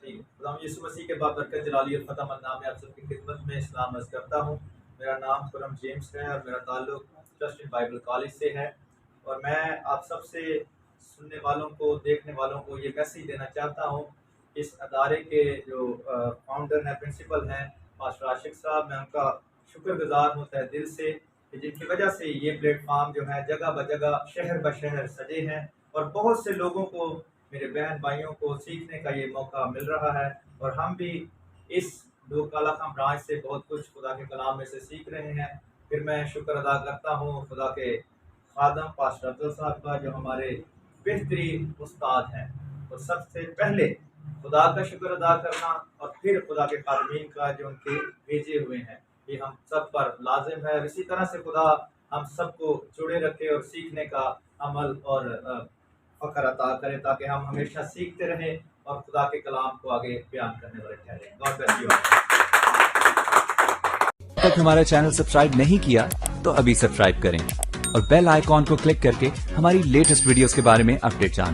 خدا یسوع مسیح کے بابرکت جلالی اور فتح مند نام میں آپ سب کی خدمت میں اسلام عرض کرتا ہوں۔ میرا نام خرم جیمس ہے اور میرا تعلق ٹرسٹ بائبل کالج سے ہے، اور میں آپ سب سے سننے والوں کو، دیکھنے والوں کو یہ میسیج دینا چاہتا ہوں۔ اس ادارے کے جو فاؤنڈر ہیں، پرنسپل ہیں پاسٹر عاشق صاحب، میں ان کا شکر گزار ہوں تہ دل سے کہ جن کی وجہ سے یہ پلیٹ فارم جو ہے جگہ بجگہ، شہر بشہر سجے ہیں، اور بہت سے لوگوں کو، میرے بہن بھائیوں کو سیکھنے کا یہ موقع مل رہا ہے، اور ہم بھی اس دو کالا خان برانچ سے بہت کچھ خدا کے کلام میں سے سیکھ رہے ہیں۔ پھر میں شکر ادا کرتا ہوں خدا کے خادم پاسٹر افضل صاحب کا، جو ہمارے بہترین استاد ہیں، اور سب سے پہلے خدا کا شکر ادا کرنا، اور پھر خدا کے خادمین کا جو ان کے بھیجے ہوئے ہیں، یہ ہم سب پر لازم ہے۔ اور اسی طرح سے خدا ہم سب کو جڑے رکھے اور سیکھنے کا عمل اور فخر عطا کرے، تاکہ ہم ہمیشہ سیکھتے رہیں اور خدا کے کلام کو آگے بیان کرنے والے ٹھہریں۔ God bless you. تک ہمارا چینل سبسکرائب نہیں کیا تو ابھی سبسکرائب کریں اور بیل آئیکن کو کلک کر کے ہماری لیٹسٹ ویڈیوز کے بارے میں اپڈیٹ جانیں۔